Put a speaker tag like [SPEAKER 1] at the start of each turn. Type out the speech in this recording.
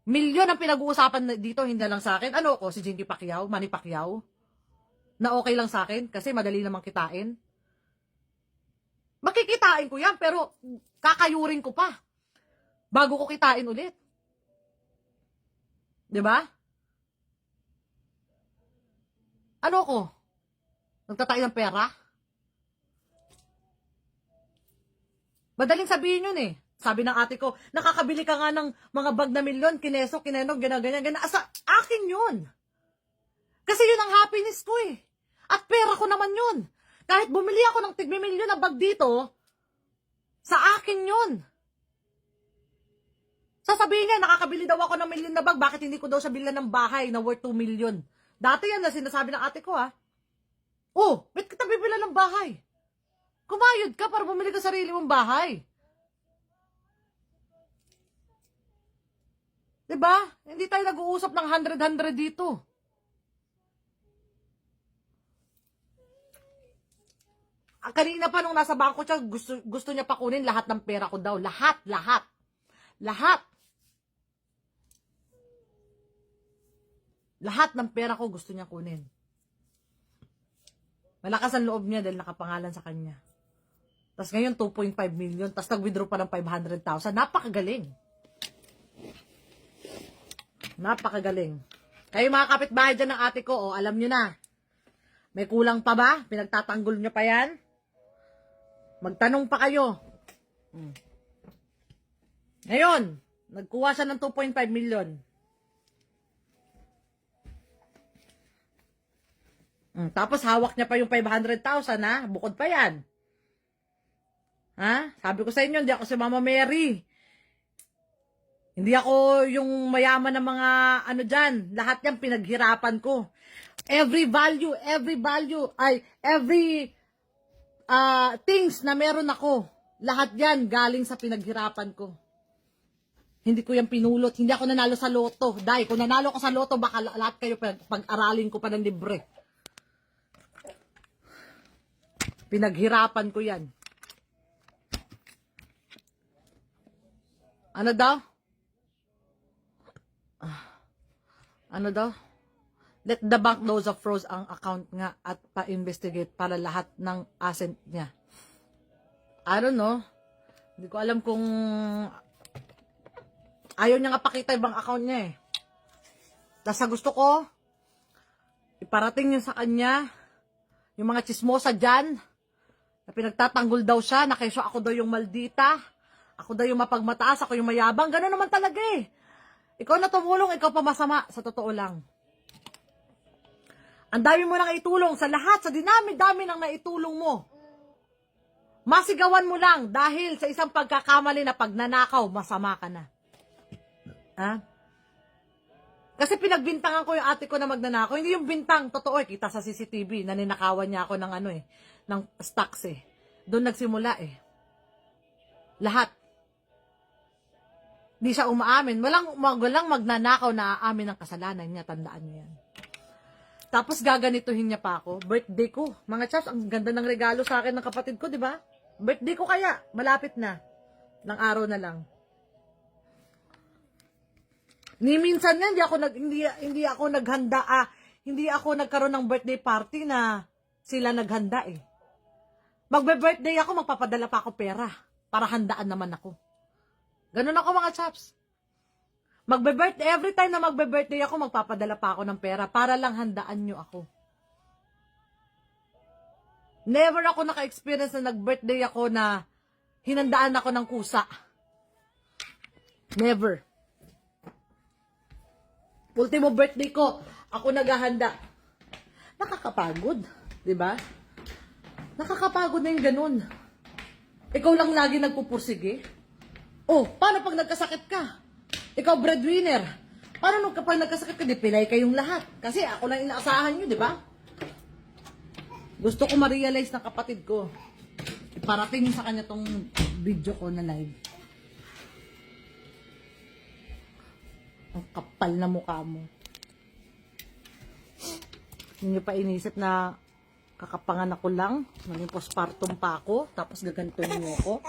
[SPEAKER 1] Milyon ang pinag-uusapan dito, hindi lang sa akin. Ano ko, si Jinky Pacquiao, Manny Pacquiao? Na okay lang sa akin kasi madali namang kitain. Makikitain ko yan, pero kakayurin ko pa bago ko kitain ulit. 'Di ba? Ano ko? Nagtatay ng pera? Madaling sabihin yun eh. Sabi ng ate ko, nakakabili ka nga ng mga bag na milyon, kineso, kinenog, ganyan. Asa, akin yun. Kasi yun ang happiness ko eh. At pera ko naman yun. Kahit bumili ako ng tigmi-milyon na bag dito, sa akin yun. Sasabihin niya, nakakabili daw ako ng milyon na bag, bakit hindi ko daw siya bilhan ng bahay na worth 2 million? Dati yan na sinasabi ng ate ko ha. Oh, ba't kita bibila ng bahay? Kumayod ka para bumili ka sarili mong bahay. Diba? Hindi tayo nag-uusap ng 100 dito. Kanina pa nung nasa bangko siya, gusto niya pa kunin lahat ng pera ko daw. Lahat. Lahat ng pera ko gusto niya kunin. Malakas ang loob niya dahil nakapangalan sa kanya. Tapos ngayon 2.5 million, tapos nag-withdraw pa ng 500,000. Napakagaling. Kayo mga kapitbahay dyan ng ate ko, alam nyo na. May kulang pa ba? Pinagtatanggol nyo pa yan? Magtanong pa kayo. Ngayon, nagkuha siya ng 2.5 million. Tapos hawak niya pa yung 500,000 ha? Bukod pa yan. Ha? Sabi ko sa inyo, hindi ako si Mama Mary. Hindi ako yung mayaman ng mga ano dyan. Lahat yan pinaghirapan ko. Every things na meron ako. Lahat yan galing sa pinaghirapan ko. Hindi ko yan pinulot. Hindi ako nanalo sa loto. Dahil kung nanalo ko sa loto, baka lahat kayo pag-aralin ko pa ng libre. Pinaghirapan ko yan. Ano daw? Let the bank knows of froze ang account nga at pa-investigate para lahat ng asset niya. I don't know. Hindi ko alam kung ayaw niya nga pakita ibang account niya eh. Tapos gusto ko, iparating niya sa kanya yung mga chismosa dyan na pinagtatanggol daw siya, na kesyo ako daw yung maldita, ako daw yung mapagmataas, ako yung mayabang. Ganun naman talaga eh. Ikaw na tumulong, ikaw pa masama. Sa totoo lang. Ang dami mo nang itulong sa lahat, sa dinami-dami nang naitulong mo. Masigawan mo lang dahil sa isang pagkakamali na pagnanakaw, masama ka na. Ha? Kasi pinagbintangan ko yung ate ko na magnanakaw. Hindi yung bintang, totoo eh, kita sa CCTV, na ninakawan niya ako ng ng stocks eh. Doon nagsimula eh. Lahat. Di siya umaamin. Walang magnanakaw na aamin ng kasalanan niya. Tandaan niyo yan. Tapos gaganituhin niya pa ako. Birthday ko. Mga chaps, ang ganda ng regalo sa akin ng kapatid ko, di ba? Birthday ko kaya. Malapit na. Ng araw na lang. Ni minsan nga, hindi ako naghanda. Hindi ako nagkaroon ng birthday party na sila naghanda eh. Magbe-birthday ako, magpapadala pa ako pera. Para handaan naman ako. Ganun ako mga chaps. Magbe-birthday, every time na magbe-birthday ako, magpapadala pa ako ng pera para lang handaan nyo ako. Never ako naka-experience na nag-birthday ako na hinandaan ako ng kusa. Never. Ultimo birthday ko, ako naghahanda. Nakakapagod, di ba? Nakakapagod na yung ganun. Ikaw lang lagi nagpupursige. Oh, paano pag nagkasakit ka? Ikaw breadwinner. Paano kapag nagkasakit ka, di pilay kayong lahat? Kasi ako lang inaasahan nyo, di ba? Gusto ko ma-realize ng kapatid ko. Iparating sa kanya tong video ko na live. Ang kapal na mukha mo. Hindi nyo pa inisip na kakapanganak ko lang. Naging postpartum pa ako. Tapos gagantuin mo ako.